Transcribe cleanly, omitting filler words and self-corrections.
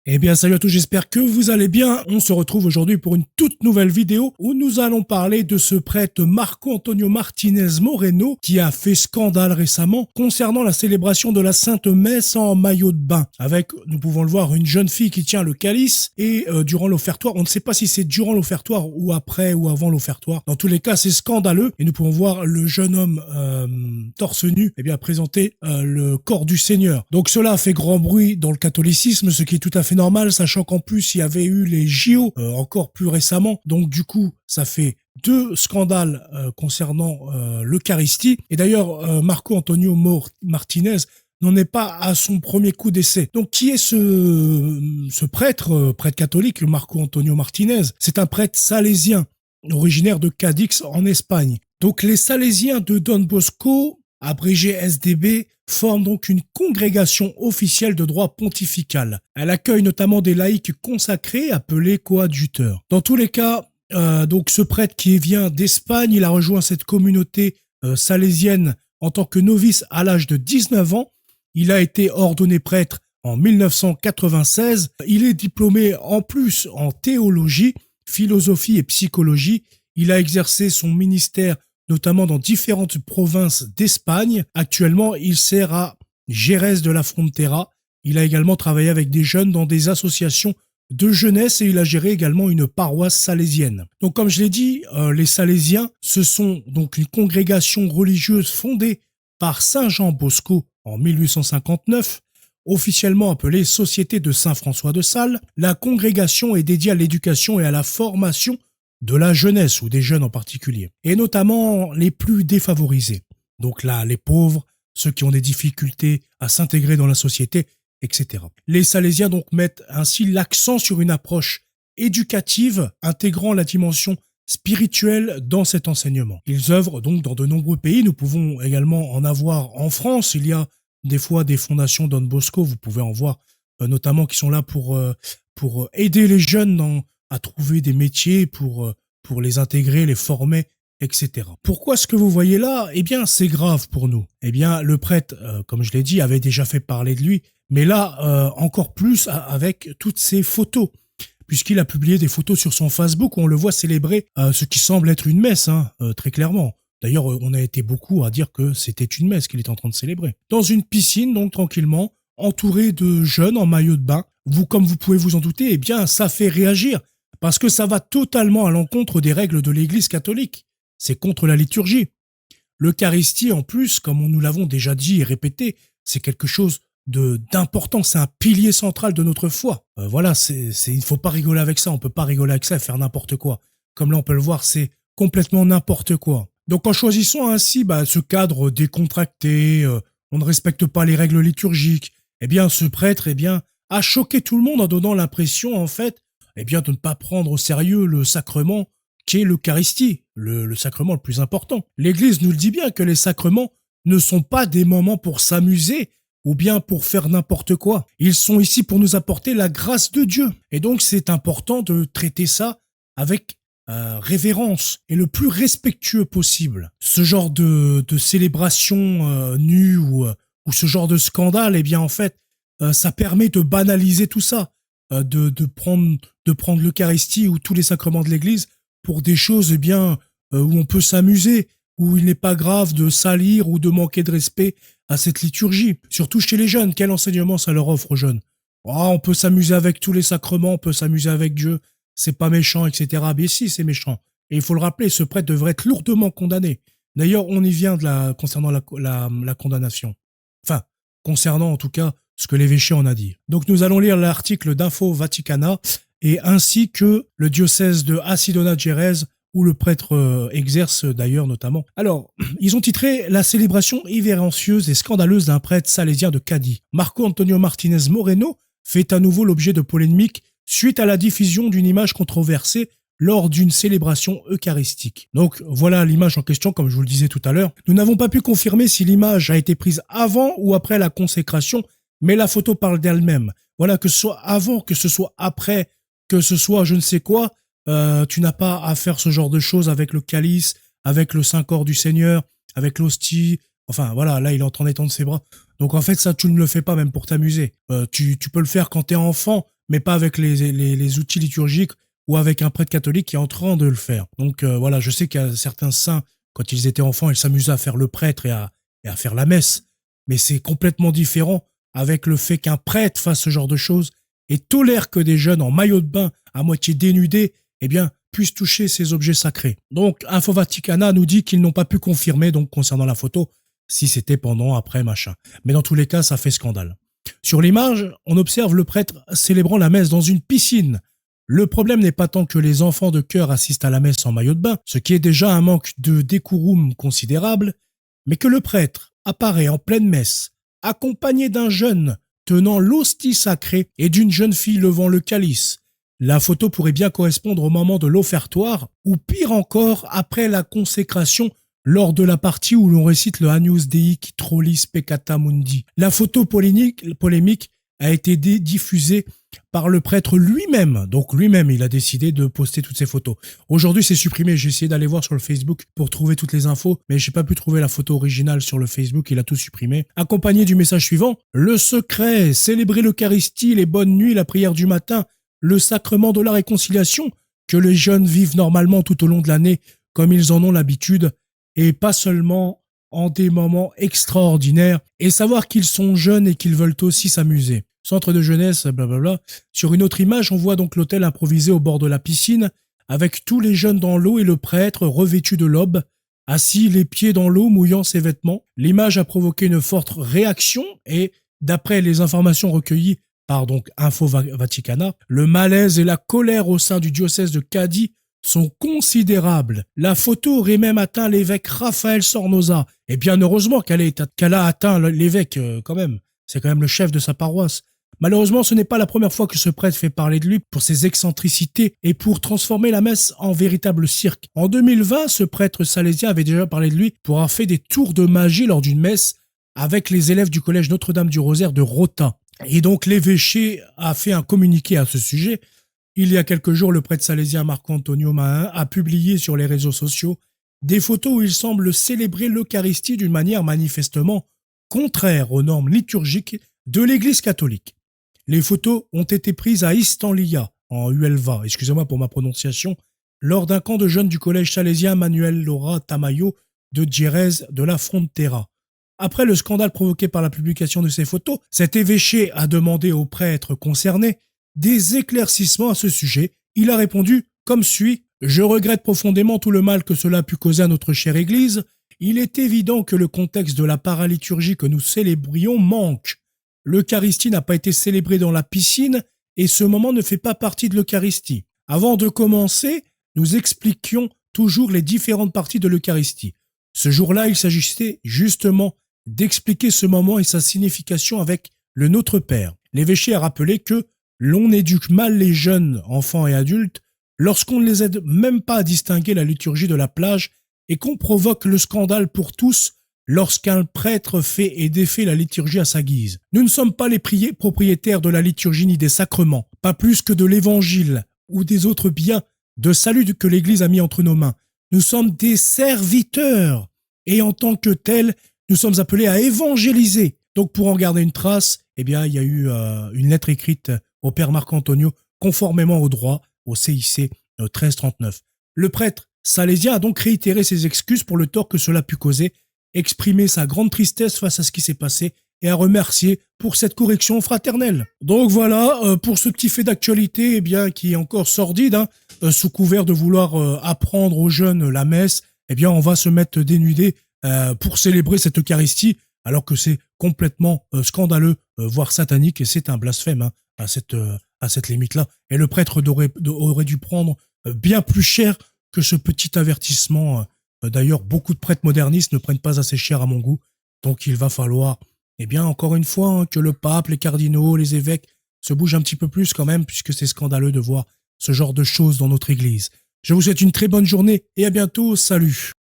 Eh bien, salut à tous, j'espère que vous allez bien. On se retrouve aujourd'hui pour une toute nouvelle vidéo où nous allons parler de ce prêtre Marco Antonio Martinez Moreno qui a fait scandale récemment concernant la célébration de la Sainte Messe en maillot de bain. Avec, nous pouvons le voir, une jeune fille qui tient le calice et durant l'offertoire, on ne sait pas si c'est durant l'offertoire ou après ou avant l'offertoire. Dans tous les cas, c'est scandaleux et nous pouvons voir le jeune homme torse nu présenter le corps du Seigneur. Donc cela a fait grand bruit dans le catholicisme, ce qui est tout à fait normal, sachant qu'en plus il y avait eu les JO encore plus récemment, donc du coup ça fait deux scandales concernant l'Eucharistie. Et d'ailleurs Marco Antonio Martinez n'en est pas à son premier coup d'essai. Donc qui est ce prêtre, prêtre catholique, le Marco Antonio Martinez? C'est un prêtre salésien, originaire de Cadix en Espagne. Donc les Salésiens de Don Bosco, abrégé SDB, forme donc une congrégation officielle de droit pontifical. Elle accueille notamment des laïcs consacrés appelés coadjuteurs. Dans tous les cas, donc ce prêtre qui vient d'Espagne, il a rejoint cette communauté salésienne en tant que novice à l'âge de 19 ans. Il a été ordonné prêtre en 1996. Il est diplômé en plus en théologie, philosophie et psychologie. Il a exercé son ministère notamment dans différentes provinces d'Espagne. Actuellement, il sert à Jerez de la Frontera. Il a également travaillé avec des jeunes dans des associations de jeunesse et il a géré également une paroisse salésienne. Donc comme je l'ai dit, les Salésiens, ce sont donc une congrégation religieuse fondée par Saint Jean Bosco en 1859, officiellement appelée Société de Saint-François de Sales. La congrégation est dédiée à l'éducation et à la formation de la jeunesse ou des jeunes en particulier, et notamment les plus défavorisés. Donc là, les pauvres, ceux qui ont des difficultés à s'intégrer dans la société, etc. Les Salésiens donc mettent ainsi l'accent sur une approche éducative intégrant la dimension spirituelle dans cet enseignement. Ils œuvrent donc dans de nombreux pays. Nous pouvons également en avoir en France. Il y a des fois des fondations Don Bosco, vous pouvez en voir notamment qui sont là pour aider les jeunes à trouver des métiers, pour les intégrer, les former, etc. Pourquoi ce que vous voyez là? Eh bien, c'est grave pour nous. Eh bien, le prêtre, comme je l'ai dit, avait déjà fait parler de lui, mais là, encore plus avec toutes ces photos, puisqu'il a publié des photos sur son Facebook où on le voit célébrer ce qui semble être une messe, très clairement. D'ailleurs, on a été beaucoup à dire que c'était une messe qu'il était en train de célébrer. Dans une piscine, donc tranquillement, entouré de jeunes en maillot de bain. Comme vous pouvez vous en douter, eh bien, ça fait réagir. Parce que ça va totalement à l'encontre des règles de l'Église catholique. C'est contre la liturgie. L'Eucharistie, en plus, comme nous l'avons déjà dit et répété, c'est quelque chose d'important. C'est un pilier central de notre foi. Voilà, il ne faut pas rigoler avec ça. On peut pas rigoler avec ça et faire n'importe quoi. Comme là, on peut le voir, c'est complètement n'importe quoi. Donc, en choisissant ainsi ce cadre décontracté, on ne respecte pas les règles liturgiques, eh bien, ce prêtre, a choqué tout le monde en donnant l'impression, en fait, de ne pas prendre au sérieux le sacrement qui est l'Eucharistie, le sacrement le plus important. L'Église nous le dit bien que les sacrements ne sont pas des moments pour s'amuser ou bien pour faire n'importe quoi. Ils sont ici pour nous apporter la grâce de Dieu. Et donc c'est important de traiter ça avec révérence et le plus respectueux possible. Ce genre de célébration nue ou ce genre de scandale, ça permet de banaliser tout ça. De prendre l'Eucharistie ou tous les sacrements de l'Église pour des choses où on peut s'amuser, où il n'est pas grave de salir ou de manquer de respect à cette liturgie. Surtout chez les jeunes, quel enseignement ça leur offre aux jeunes? On peut s'amuser avec tous les sacrements, on peut s'amuser avec Dieu, c'est pas méchant, etc. Mais si, c'est méchant. Et il faut le rappeler, ce prêtre devrait être lourdement condamné. D'ailleurs, on y vient concernant la condamnation. Enfin, concernant en tout cas ce que l'évêché en a dit. Donc nous allons lire l'article d'Info Vaticana et ainsi que le diocèse de Acidona Jerez où le prêtre exerce d'ailleurs notamment. Alors, ils ont titré « La célébration irrévérencieuse et scandaleuse d'un prêtre salésien de Cadiz ». Marco Antonio Martinez Moreno fait à nouveau l'objet de polémiques suite à la diffusion d'une image controversée lors d'une célébration eucharistique. Donc voilà l'image en question, comme je vous le disais tout à l'heure. Nous n'avons pas pu confirmer si l'image a été prise avant ou après la consécration, mais la photo parle d'elle-même. Voilà, que ce soit avant, que ce soit après, que ce soit je ne sais quoi, tu n'as pas à faire ce genre de choses avec le calice, avec le Saint-Corps du Seigneur, avec l'hostie. Enfin voilà, là il est en train d'étendre ses bras. Donc en fait ça tu ne le fais pas même pour t'amuser. Tu peux le faire quand t'es enfant, mais pas avec les outils liturgiques ou avec un prêtre catholique qui est en train de le faire. Donc voilà, je sais qu'il y a certains saints, quand ils étaient enfants, ils s'amusaient à faire le prêtre et à faire la messe, mais c'est complètement différent avec le fait qu'un prêtre fasse ce genre de choses et tolère que des jeunes en maillot de bain à moitié dénudés, eh bien, puissent toucher ces objets sacrés. Donc, Info Vaticana nous dit qu'ils n'ont pas pu confirmer, donc, concernant la photo, si c'était pendant, après, machin. Mais dans tous les cas, ça fait scandale. Sur l'image, on observe le prêtre célébrant la messe dans une piscine. Le problème n'est pas tant que les enfants de chœur assistent à la messe en maillot de bain, ce qui est déjà un manque de décorum considérable, mais que le prêtre apparaît en pleine messe, accompagné d'un jeune tenant l'hostie sacrée et d'une jeune fille levant le calice. La photo pourrait bien correspondre au moment de l'offertoire, ou pire encore, après la consécration lors de la partie où l'on récite le Agnus Dei qui trollis peccata mundi. La photo polémique a été diffusée par le prêtre lui-même. Donc lui-même, il a décidé de poster toutes ces photos. Aujourd'hui, c'est supprimé. J'ai essayé d'aller voir sur le Facebook pour trouver toutes les infos, mais j'ai pas pu trouver la photo originale sur le Facebook. Il a tout supprimé. Accompagné du message suivant: le secret, célébrer l'Eucharistie, les bonnes nuits, la prière du matin, le sacrement de la réconciliation, que les jeunes vivent normalement tout au long de l'année, comme ils en ont l'habitude, et pas seulement en des moments extraordinaires, et savoir qu'ils sont jeunes et qu'ils veulent aussi s'amuser. Centre de jeunesse, blablabla. Sur une autre image, on voit donc l'hôtel improvisé au bord de la piscine, avec tous les jeunes dans l'eau et le prêtre revêtu de l'aube, assis les pieds dans l'eau, mouillant ses vêtements. L'image a provoqué une forte réaction et, d'après les informations recueillies par donc Info Vaticana, le malaise et la colère au sein du diocèse de Cadiz sont considérables. La photo aurait même atteint l'évêque Raphaël Sornosa. Et bien heureusement qu'elle a atteint l'évêque quand même. C'est quand même le chef de sa paroisse. Malheureusement, ce n'est pas la première fois que ce prêtre fait parler de lui pour ses excentricités et pour transformer la messe en véritable cirque. En 2020, ce prêtre salésien avait déjà parlé de lui pour avoir fait des tours de magie lors d'une messe avec les élèves du collège Notre-Dame du Rosaire de Rota. Et donc l'évêché a fait un communiqué à ce sujet. Il y a quelques jours, le prêtre salésien Marco-Antonio Mahin a publié sur les réseaux sociaux des photos où il semble célébrer l'Eucharistie d'une manière manifestement contraire aux normes liturgiques de l'Église catholique. Les photos ont été prises à Istanlia, en Huelva, excusez-moi pour ma prononciation, lors d'un camp de jeunes du collège salésien Manuel Laura Tamayo de Jerez de la Frontera. Après le scandale provoqué par la publication de ces photos, cet évêché a demandé aux prêtres concernés des éclaircissements à ce sujet. Il a répondu comme suit: « Je regrette profondément tout le mal que cela a pu causer à notre chère Église. Il est évident que le contexte de la paraliturgie que nous célébrions manque. L'Eucharistie n'a pas été célébrée dans la piscine et ce moment ne fait pas partie de l'Eucharistie. Avant de commencer, nous expliquions toujours les différentes parties de l'Eucharistie. Ce jour-là, il s'agissait justement d'expliquer ce moment et sa signification avec le Notre Père. L'évêché a rappelé que l'on éduque mal les jeunes, enfants et adultes, lorsqu'on ne les aide même pas à distinguer la liturgie de la plage et qu'on provoque le scandale pour tous lorsqu'un prêtre fait et défait la liturgie à sa guise. Nous ne sommes pas les propriétaires de la liturgie ni des sacrements, pas plus que de l'évangile ou des autres biens de salut que l'Église a mis entre nos mains. Nous sommes des serviteurs et en tant que tels, nous sommes appelés à évangéliser. Donc pour en garder une trace, eh bien, il y a eu une lettre écrite au père Marc-Antonio conformément au droit, au CIC 1339. Le prêtre salésien a donc réitéré ses excuses pour le tort que cela a pu causer, exprimé sa grande tristesse face à ce qui s'est passé et a remercié pour cette correction fraternelle. Donc voilà, pour ce petit fait d'actualité, eh bien, qui est encore sordide, sous couvert de vouloir apprendre aux jeunes la messe, eh bien, on va se mettre dénudés pour célébrer cette Eucharistie, alors que c'est complètement scandaleux, voire satanique, et c'est un blasphème à cette limite-là. Et le prêtre aurait dû prendre bien plus cher que ce petit avertissement. D'ailleurs, beaucoup de prêtres modernistes ne prennent pas assez cher à mon goût, donc il va falloir, eh bien, encore une fois, que le pape, les cardinaux, les évêques se bougent un petit peu plus quand même, puisque c'est scandaleux de voir ce genre de choses dans notre église. Je vous souhaite une très bonne journée et à bientôt, salut.